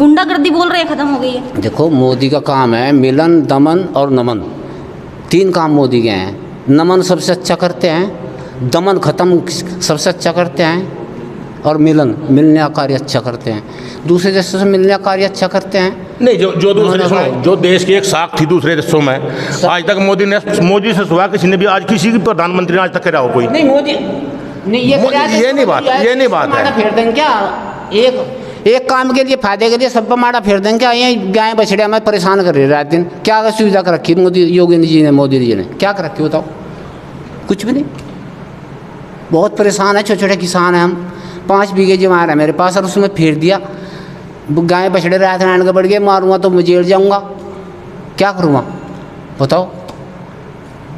गुंडागर्दी बोल रहे हैं खत्म हो गई है। देखो मोदी का काम है मिलन, दमन और नमन, 3 काम मोदी के हैं। नमन सबसे अच्छा करते हैं, दमन खत्म सबसे अच्छा करते हैं, और मिलने का कार्य अच्छा करते हैं। दूसरे देशों से मिलने का कार्य अच्छा करते हैं। नहीं, जो दूसरे देशों, जो देश की एक साख थी दूसरे देशों में, आज तक मोदी से सुहा किसी ने भी, आज किसी की प्रधानमंत्री ने आज तक करा हो कोई? नहीं मोदी नहीं, ये नहीं बात है। फेर देंगे क्या? एक काम के लिए, फायदे के लिए सब पर माड़ा फेर देंगे क्या? ये गाय बछड़े हमें परेशान कर रहे रात दिन। क्या सुविधा कर रखी योगी जी ने, मोदी जी ने क्या कर रखी बताओ? कुछ भी नहीं। बहुत परेशान है, छोटे छोटे किसान हैं हम। 5 बीघे जमा है मेरे पास, और उसमें फेर दिया। गाय बछड़े रात रात के बढ़ गए, मारूंगा तो मैं जेल जाऊंगा, क्या करूँगा बताओ?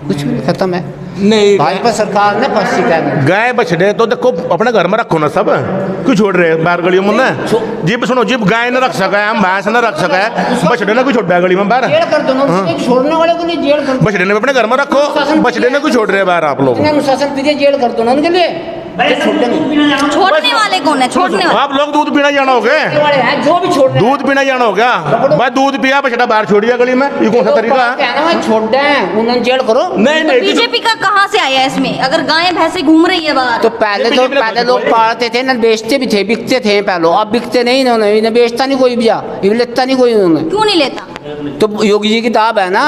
कुछ भी नहीं, खत्म है। नहीं, भाजपा सरकार ने फंसी क्या? गाय बछड़े तो देखो अपने घर में रखो ना सब, क्यों छोड़ रहे बाहर गलियों में? जिब सुनो, जिब गाय न रख सका है, भैंस न रख सका है, बछड़े ने क्यों छोड़ रहा है गली में बाहर? जेल कर दो ना, छोड़ने वाले को नहीं जेल कर दो। बछड़े ने अपने घर में रखो, बछड़े ने क्यों छोड़ रहे हैं बाहर आप लोग? अनुशासन दीजिए, जेल कर दो ना उनके लिए। छोड़ने वाले कौन है? छोड़ने वाले आप लोग दूध पीना जाना हो गए, जो भी छोड़ दूध पीना जाना हो गया, भाई दूध पिया बछड़ा बाहर छोड़ दिया गली में, ये कौन सा तरीका है? छोड़ दें, उन्होंने जेल करो। नहीं नहीं, बीजेपी का कहाँ से आया इसमें? अगर गायें भैंसे घूम रही है बाहर तो पहले लोग पालते थे ना, बेचते भी थे, बिकते थे पहले। अब बिकते नहीं इन्होंने, इन्हें बेचता नहीं कोई भी, लेता नहीं कोई इन्होंने। क्यों नहीं लेता? तो योगी जी की दाब है ना।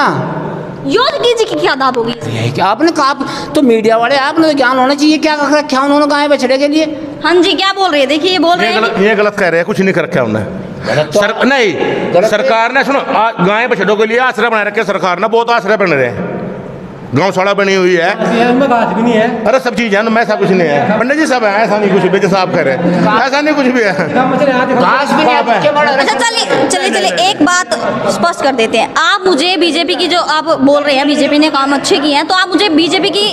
योगी जी की क्या दाब होगी? आपने कहा तो मीडिया वाले, आपने तो ज्ञान होना चाहिए। क्या कर रखा उन्होंने गाय बछड़े के लिए? हाँ जी, क्या बोल रहे हैं? देखिए ये बोल रहे हैं ये गलत कह रहे हैं, कुछ नहीं कर रखा उन्होंने। नहीं, सरकार ने सुनो, गाय बछड़ों के लिए आश्रय बना रखे सरकार ने, बहुत आश्रय बन रहे हैं, गौशाला बनी हुई है, भी नहीं है। अरे सब चीज है ना, ऐसा कुछ नहीं है पंडित जी, सब है, ऐसा नहीं कुछ भी जैसा आप कह रहे हैं, ऐसा नहीं कुछ भी है। अच्छा चलिए एक बात स्पष्ट कर देते हैं। आप मुझे बीजेपी की, जो आप बोल रहे हैं बीजेपी ने काम अच्छे किए हैं, तो आप मुझे बीजेपी की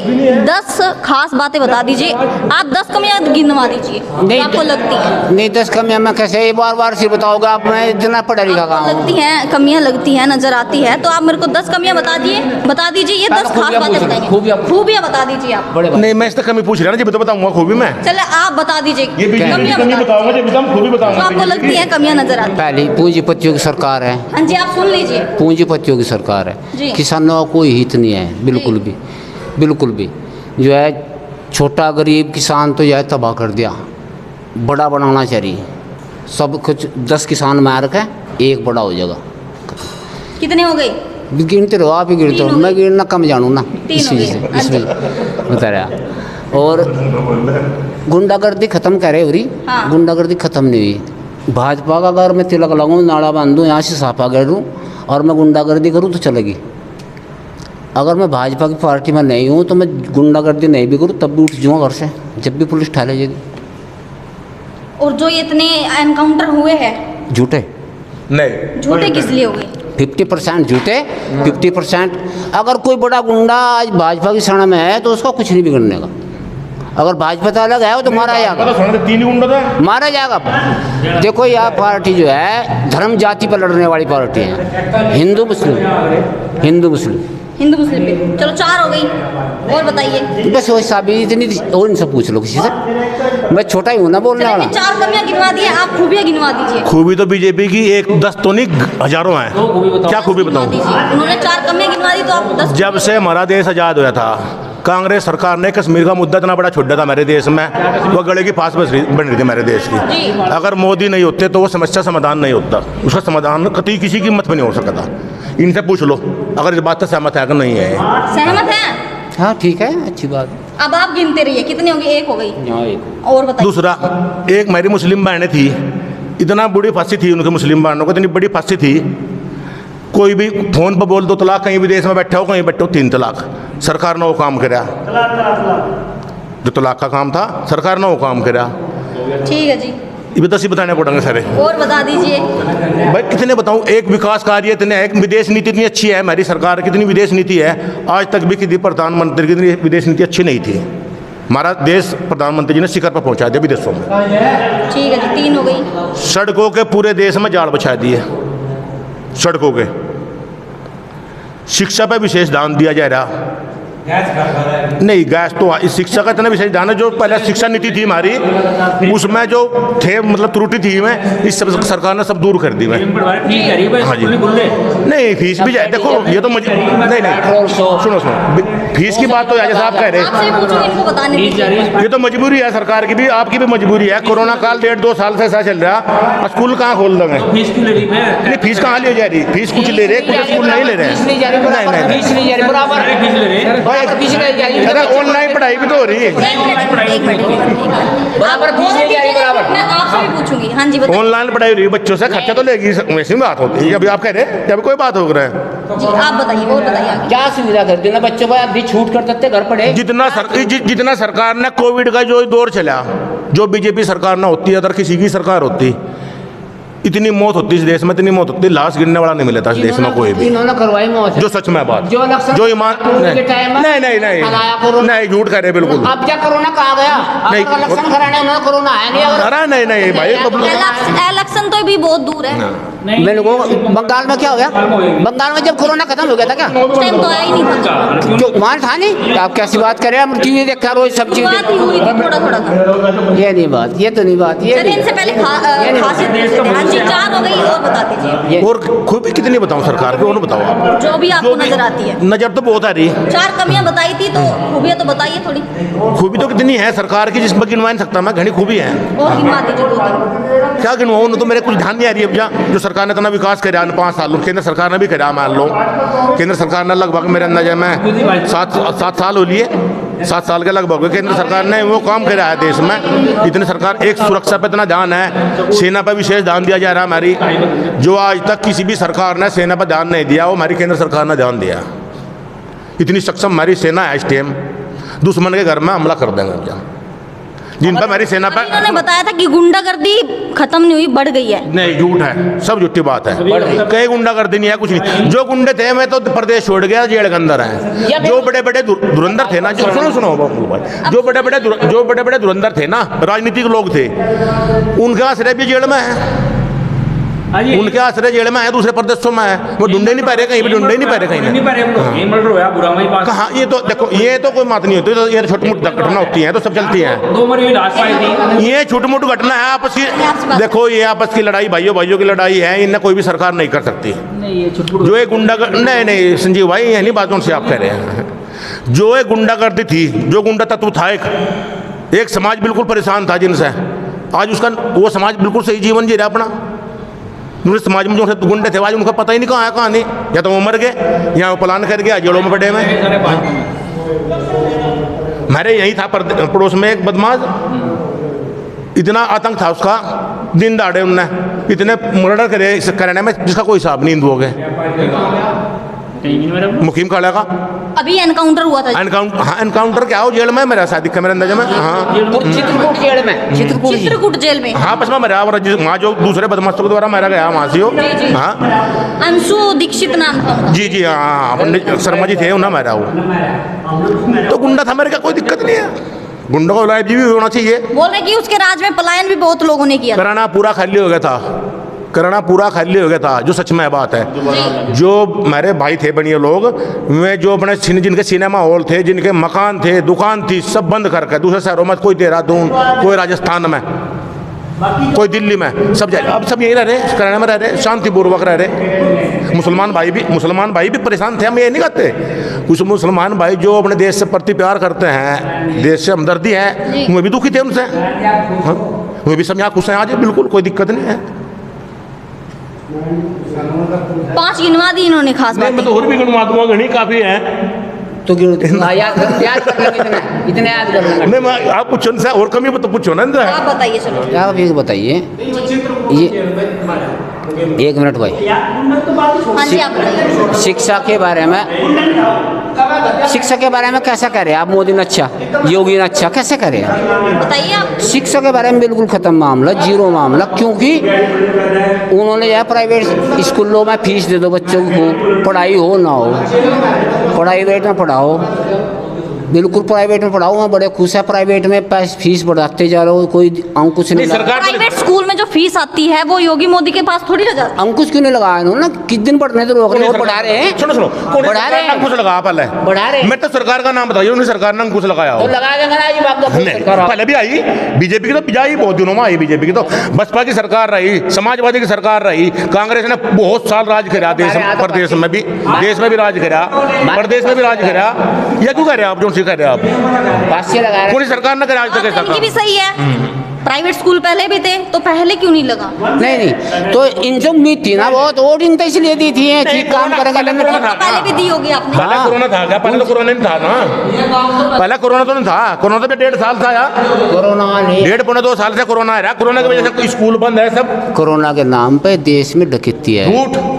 10 खास बातें बता दीजिए। आप 10 कमियां गिनवा दीजिए आपको लगती है। नहीं 10 कमियां मैं कैसे बार सिर बताऊंगा? आप मैं इतना पढ़ा लिखा काम लगती हैं, कमियां लगती हैं, नजर आती है, तो आप मेरे को 10 कमियां बता दीजिए। ये 10 खास बातें बताइए, खूबियां बता दीजिए आप। नहीं, मैं इस तक कमी पूछ रहा ना, जब तो बताऊंगा खूबी मैं। चले आप बता दीजिए कमियां बताऊंगा, जब हम खूबी बताऊंगा। आपको लगती है कमियां नजर आती है? पहली पूंजीपतियों की सरकार है। हाँ जी, आप सुन लीजिए। पूंजीपतियों की सरकार है, किसानों का कोई हित नहीं है, बिल्कुल भी। जो है छोटा गरीब किसान तो यह तबाह कर दिया। बड़ा बनाना चाहिए, सब कुछ 10 किसान मार के एक बड़ा हो जाएगा। कितने हो गए? गिनते रहो, आप ही गिनते रहो, मैं गिनना कम जानू ना, इस वजह से इसमें बता रहा। और गुंडागर्दी खत्म कर रहे हो रही, गुंडागर्दी खत्म नहीं हुई। भाजपा का अगर मैं तिलक लगाऊँ, नाड़ा बांधूँ, यहाँ से साफा कर दूँ और मैं गुंडागर्दी करूँ तो चलेगी। अगर मैं भाजपा की पार्टी में नहीं हूँ तो मैं गुंडागर्दी नहीं भी करूँ तब भी उठ जाऊँगा घर से, जब भी पुलिस ठा ले जाएगी। और जो इतने एनकाउंटर हुए हैं झूठे? नहीं, झूठे किस लिए हुए? 50% झूठे, 50%। अगर कोई बड़ा गुंडा आज भाजपा की शरण में है तो उसका कुछ नहीं बिगड़ने का। अगर भाजपा तो अलग है, वो तो मारा जाएगा, मारा जाएगा। देखो यह पार्टी जो है धर्म जाति पर लड़ने वाली पार्टी है, हिंदू मुस्लिम। चलो 4 हो गई, और बताइए। बस वही साबित इतनी, और इनसे पूछ लो किसी से, मैं छोटा ही हूँ ना बोलने वाला। 4 कमियां गिनवा दी, आप खूबियां गिनवा दीजिए। खूबी तो बीजेपी की 10 तो नहीं, हजारों हैं। क्या खूबी बताऊं? उन्होंने 4 कमियां गिनवा दी तो आप 10। जब से हमारा देश आज़ाद हुआ था, कांग्रेस सरकार ने कश्मीर का मुद्दा इतना बड़ा छोड़ा था मेरे देश में, वो गले की फांस बन रही थी मेरे देश की। अगर मोदी नहीं होते तो वो समस्या समाधान नहीं होता, उसका समाधान कभी किसी कीमत पर नहीं हो सकता। इनसे पूछ लो अगर इस बात से सहमत है कि नहीं है। सहमत है? हाँ ठीक है, अच्छी बात। अब आप गिनते रहिए, कितनी होगी? 1 हो गई, और बताइए। दूसरा, एक मेरी मुस्लिम बहनें थी, इतना बड़ी फांसी थी उनके मुस्लिम बहनों को, इतनी बड़ी फांसी थी, कोई भी फोन पर बोल 2 तलाक, कहीं भी देश में बैठे हो, कहीं बैठे हो 3 तलाक। सरकार ने वो काम करा, जो तलाक का काम था सरकार ने वो काम करा। ठीक है जी, ये 10 ही बताने पड़ेंगे सारे, और बता दीजिए। भाई कितने बताऊं? एक विकास कार्य इतने, एक विदेश नीति इतनी अच्छी है हमारी सरकार, कितनी विदेश नीति है, आज तक भी किसी प्रधानमंत्री की विदेश नीति अच्छी नहीं थी। हमारा देश प्रधानमंत्री जी ने शिखर पर पहुंचा दिया विदेशों में। ठीक है जी, 3 हो गई। सड़कों के पूरे देश में जाल बिछा दिए, सड़कों के। शिक्षा पर विशेष ध्यान दिया जा रहा, नहीं गैस तो इस शिक्षा का इतना विशेष ध्यान है। जो पहले शिक्षा नीति थी हमारी, उसमें जो थे मतलब त्रुटि थी में इस सब सरकार ने सब दूर कर दी। मैं हाँ जी, नहीं फीस भी जाए, देखो ये तो नहीं सुनो फीस की बात तो जैसा आप कह रहे हैं, ये तो मजबूरी है सरकार की भी, आपकी भी मजबूरी है। कोरोना काल 1.5-2 साल से ऐसा चल रहा, स्कूल कहाँ खोल देंगे? नहीं फीस कहाँ ले जा रही? फीस कुछ ले रहे, कुछ स्कूल नहीं ले रहे। अरे ऑनलाइन पढ़ाई भी तो हो रही है, बराबर फीस नहीं जा रही बराबर। मैं आपसे भी पूछूंगी। हाँ जी बताइए। ऑनलाइन पढ़ाई हो रही है, बच्चों से खर्चा तो लेगी, वैसी बात होती है। अभी आप कह रहे हैं कि अभी कोई बात हो रहा है जी, आप बताइए और बताइए आगे। क्या सुविधा कर देना बच्चों को, आधी छूट कर सकते घर पढ़े। जितना सरकार ने कोविड का जो दौर चला, जो बीजेपी सरकार ना होती, अगर किसी की सरकार होती, इतनी मौत होती इस देश में, इतनी मौत होती, लाश गिरने वाला नहीं मिलता इस देश में कोई भी। इन्होंने करवाई मौत, जो सच में बात, जो ईमान नहीं झूठ कह रहे बिल्कुल। अब क्या कोरोना कहा गया? नहीं इलेक्शन कराने उन्होंने कोरोना आया नहीं। अरे नहीं भाई, इलेक्शन तो भी बहुत दूर है। मैंने को बंगाल में क्या हो गया? बंगाल में जब कोरोना खत्म हो गया था क्या? उस टाइम तो आया ही नहीं था, क्यों वहाँ था नहीं? आप कैसी बात कर रहे हैं? हम टीवी देखा रोज सब चीज बात ही हुई थी थोड़ा था। ये नहीं बात, ये तो नहीं बात। ये चलिए इनसे पहले खासियत पूछ लेते हैं। हाँ जी 4 हो गई, और बता दीजिए। और खूबी कितनी बताऊं सरकार की, और बताओ आप जो भी आपको नजर आती है। नजर तो बहुत आ रही है। 4 कमियां बताई थी, तो खूबियां तो बताइए थोड़ी। खूबी तो कितनी है सरकार की, जिसमें गिनवा नहीं सकता मैं, घनी खूबी है। और गिनवा दीजिए 2-3। क्या गिनवाऊं, तो मेरे कुछ ध्यान नहीं आ रही है। जो सरकार ने इतना विकास करा 5 साल, केंद्र सरकार ने भी करा, मान लो केंद्र सरकार ने लगभग मेरे अंदाजे में 7 साल हो लिए, 7 साल के लगभग केंद्र सरकार ने वो काम करा है देश में। इतनी सरकार, एक सुरक्षा पे इतना ध्यान है, सेना पर विशेष ध्यान दिया जा रहा है हमारी। जो आज तक किसी भी सरकार ने सेना पर ध्यान नहीं दिया, वो हमारी केंद्र सरकार ने ध्यान दिया। इतनी सक्षम हमारी सेना है, इस टाइम दुश्मन के घर में हमला कर देंगे क्या, जिन पर हमारी सेना पर। इन्होंने बताया था कि गुंडागर्दी खत्म नहीं हुई, बढ़ गई है। नहीं झूठ है, सब झूठी बात है। कई गुंडागर्दी नहीं है, कुछ नहीं। जो गुंडे थे मैं तो प्रदेश छोड़ गया, जेल के अंदर है। जो बड़े बड़े धुरंधर थे ना, जो सुनो जो बड़े बड़े धुरंधर थे ना, राजनीतिक लोग थे, उनके आश्रय भी जेल में है, उनके आश्रय जेल में है, दूसरे प्रदेशों में है। वो ढूंढे नहीं पा रहे कहीं भी, ढूंढे नहीं पा रहे कहीं। कहाँ ये तो देखो, ये तो कोई बात नहीं होती, तो ये छोटी मोटी घटना होती है, तो सब चलती है। ये छोटी मोटी घटना है आपस की, देखो ये आपस की लड़ाई, भाइयों की लड़ाई है, इन्हें कोई भी सरकार नहीं कर सकती। जो एक गुंडा नहीं संजीव भाई, ये नहीं बात उनसे आप कह रहे हैं। जो एक गुंडागर्दी थी, जो गुंडा तत्व था, एक समाज बिल्कुल परेशान था जिनसे, आज उसका वो समाज बिल्कुल सही जीवन जी रहा अपना। दूसरे समाज में जो गुंडे थे, आज उनका पता ही नहीं कहाँ है कहाँ नहीं, या तो वो मर गए या वो पलायन कर गया, जेलों में पड़े हुए। हमारे यही था पड़ोस में एक बदमाश, इतना आतंक था उसका, दिन दहाड़े उनने इतने मर्डर करे करने में जिसका कोई हिसाब नहीं हिंदुओं के। मुकीम काला का अभी एनकाउंटर हुआ था। एनकाउंटर क्या हो, जेल में मेरा शादी का मेरे अंदाजा में। हाँ चित्रकूट जेल में, चित्रकूट जेल में। हाँ बस मैं मेरा, और वहाँ जो दूसरे बदमाशों के द्वारा मारा गया वहाँ से हो। हाँ अंशु दीक्षित नाम था। जी हाँ, पंडित शर्मा जी थे, उन्हें मारा वो। तो गुंडा था मेरे का, कोई दिक्कत नहीं है, गुंडों को लाइफ भी होना चाहिए। बोल रहे कि उसके राज में पलायन भी बहुत लोगों ने किया। कराना पूरा खाली हो गया था, करना पूरा खाली हो गया था, जो सच में बात है। जो हमारे भाई थे बढ़िया लोग, वे जो अपने जिनके सिनेमा हॉल थे, जिनके मकान थे, दुकान थी, सब बंद करके दूसरे शहरों में, कोई देहरादून, कोई राजस्थान में, कोई दिल्ली में, सब जगह अब सब यही रह रहे, कराना में रह रहे, शांतिपूर्वक रह रहे। मुसलमान भाई भी परेशान थे, हम ये नहीं कहते। कुछ मुसलमान भाई जो अपने देश से प्रति प्यार करते हैं, देश से हमदर्दी है, वे भी दुखी थे उनसे। वे भी सब यहाँ खुश हैं आज, बिल्कुल कोई दिक्कत नहीं है। 5 गिनवा दी इन्होंने खास बात। मैं तो और भी गिनवा दूंगा, घनी काफी है तो याद कर इतने याद कर लेंगे। नहीं मैं आप पूछो ना, और कमी तो पूछो ना। आप बताइए, चलो आप ये बताइए, ये 1 मिनट भाई। हाँ जी आप बताइए। शिक्षा के बारे में कैसा कह रहे हैं आप? मोदी ने अच्छा, योगी ने अच्छा, कैसे कह रहे हैं बताइए आप। शिक्षा के बारे में बिल्कुल खत्म मामला, जीरो मामला, क्योंकि उन्होंने यह प्राइवेट स्कूलों में फीस दे दो बच्चों को, पढ़ाई हो ना हो, प्राइवेट में पढ़ाओ, बिल्कुल प्राइवेट में पढ़ाओ, वहाँ बड़े खुश है। प्राइवेट में फीस बढ़ाते जा रहे हो, कोई कुछ नहीं। प्राइवेट स्कूल में जो फीस आती है वो योगी मोदी के पास थोड़ी ना जाती। अंकुश क्यों नहीं लगाया इन्होंने? किस दिन पढ़ने तो रोक रहे और बढ़ा रहे हैं। सुनो बढ़ा रहे हैं, अंकुश लगा पहले बढ़ा रहे हैं। मैं तो सरकार का नाम बताइए, उन्हें सरकार ने अंकुश लगाया तो हो। लगा देंगे ना ये बात नहीं, पहले भी आई बीजेपी की, तो आई बहुत दिनों में आई बीजेपी की, तो बसपा की सरकार रही, समाजवादी की सरकार रही, कांग्रेस ने बहुत साल राज करा देश प्रदेश में भी, देश में भी राज करा, प्रदेश में भी राज करा। या क्यों कह रहे हैं आप जो सी कह रहे हैं आप? पास से लगा रहे पूरी सरकार ने करा आज तक ऐसा इनकी काम। भी सही है, प्राइवेट स्कूल पहले भी थे तो पहले क्यों नहीं लगा? नहीं तो इनसे उम्मीद थी ना बहुत, वोटिंग तो इसलिए दी थी ठीक काम करेंगे। तो पहले भी दी होगी आपने। पहले कोरोना था क्या? पहले तो कोरोना नहीं था ना, पहले कोरोना तो नहीं था, कोरोना तो 1.5 साल था यार, कोरोना ने 1.5-2 साल से कोरोना है, कोरोना की वजह से स्कूल बंद है सब। कोरोना के नाम पे देश में डकैती है,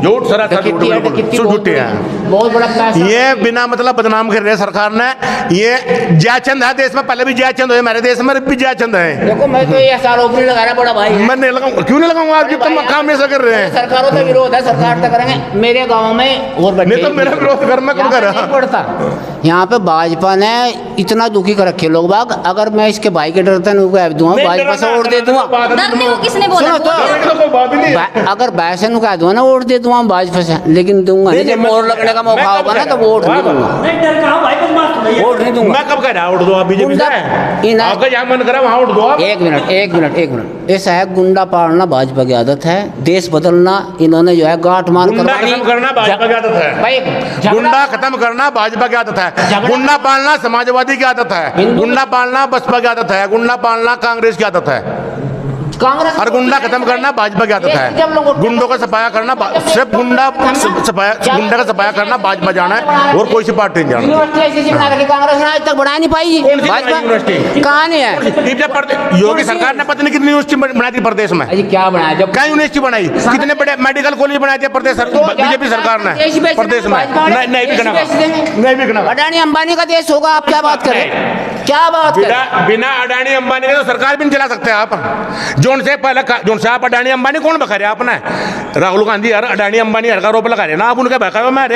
झूठ सरासर झूठ, डकैती है, डकैती झूठे हैं। बहुत बड़ा पैसा। ये बिना मतलब बदनाम कर रहे हैं सरकार ने। ये जयचंद है देश में, पहले भी जयचंद हुए हमारे देश में, भी जयचंद है। देखो मैं तो ये आरोप नहीं लगा रहा बड़ा भाई, मैं नहीं लगाऊंगा, क्यों नहीं लगाऊंगा? आप जितना काम ऐसा कर रहे हैं, सरकारों का विरोध है, सरकार तो करेंगे। मेरे गांव में और बच्चे नहीं तो मेरा विरोध कर, मैं क्यों कर रहा? नहीं पड़ता। यहाँ पे भाजपा ने इतना दुखी कर रखे लोग बाग, अगर मैं इसके भाई के डरते नहीं दूंगा, भाजपा से वोट दे दूंगा। डरने को किसने बोला? सुनो तो, अगर वैसे नु कह दूंगा ना वोट दे दूंगा भाजपा से, लेकिन दूंगा नहीं। जब मोड़ लगने का मौका होगा ना तो वोट नहीं दूंगा, वोट नहीं दूंगा। मैं कब कह रहा वोट दो आप बीजेपी से? आपका जहाँ मन करा वहाँ वोट दो आप। एक मिनट ऐसा है, गुंडा पालना भाजपा की आदत है, देश बदलना इन्होंने जो है गांठ मार गुंडा खत्म करना भाजपा की आदत है भाई, गुंडा खत्म करना भाजपा की आदत है, गुंडा पालना समाजवादी की आदत है, गुंडा पालना बसपा की आदत है, गुंडा पालना कांग्रेस की आदत है, कांग्रेस और गुंडा खत्म करना भाजपा की आदत है। गुंडों का सफाया करना सिर्फ गुंडा का सफाया करना भाजपा जाना है, और कोई सी पार्टी नहीं जाना। यूनिवर्सिटी बना रखी कांग्रेस ने, आज तक बढ़ा नहीं पाई। भाजपा कहाँ नहीं है? योगी सरकार ने पता नहीं कितनी यूनिवर्सिटी बनाई थी प्रदेश में, अजी क्या बनाया? जब क्या यूनिवर्सिटी बनाई, कितने बड़े मेडिकल कॉलेज बनाए थे प्रदेश बीजेपी सरकार ने प्रदेश में। नहीं बिकना अडानी अंबानी का देश होगा, आप क्या बात करें? क्या बात करें? बिना अडानी अंबानी के तो सरकार भी नहीं चला सकते आप। जोन से पहले जोन से आप अडानी अंबानी कौन बखा रहे आपने? राहुल गांधी यार अडानी अंबानी हर का रोप लगा रहे ना, आप उनके बखा मैं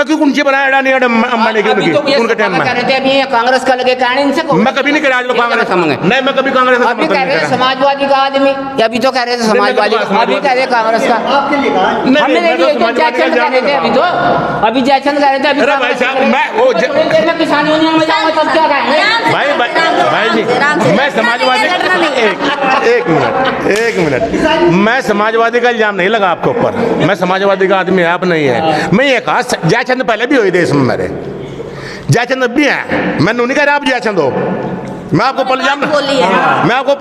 क्यों कुंची बनाया अडानी अंबानी की उनके टाइम में? अभी कांग्रेस का लगे कहानी इनसे मैं कभी नहीं कह कांग्रेस नहीं, मैं कभी कांग्रेस अभी कह रहे हैं समाजवादी का आदमी, अभी तो कह रहे थे समाजवादी, अभी कह रहे कांग्रेस का। हमने जयचंद कह रहे थे, अभी जयचंद कह रहे थे। अरे भाई साहब मैं वो किसान यूनियन में जाऊंगा तब क्या कहेंगे? भाई जी मैं समाजवादी एक मिनट मैं समाजवादी का इल्जाम नहीं लगा आपके ऊपर, मैं समाजवादी का आदमी आप नहीं है। मैं ये कहा जयचंद पहले भी हुई देश में, मेरे जयचंद अब भी हैं, मैं नहीं कह रहा आप जयचंद हो, मैं आपको ऊपर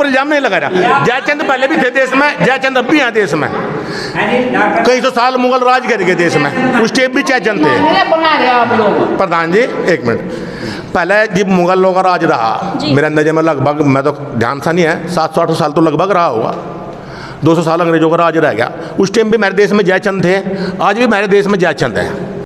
इल्जाम नहीं लगा रहा। जयचंद पहले भी थे देश में, जयचंद अब भी हैं देश में, कई सौ साल मुगल राज कर गए देश में, उस टाइम भी जयचंद थे। प्रधान जी एक मिनट, पहले जब मुगल लोगों का राज रहा मेरे अंदाजे में लगभग, मैं तो ध्यान सा नहीं है, 700-800 साल तो लगभग रहा होगा, 200 साल अंग्रेजों का राज रह गया। उस टाइम भी मेरे देश में जयचंद थे, आज भी मेरे देश में जयचंद है।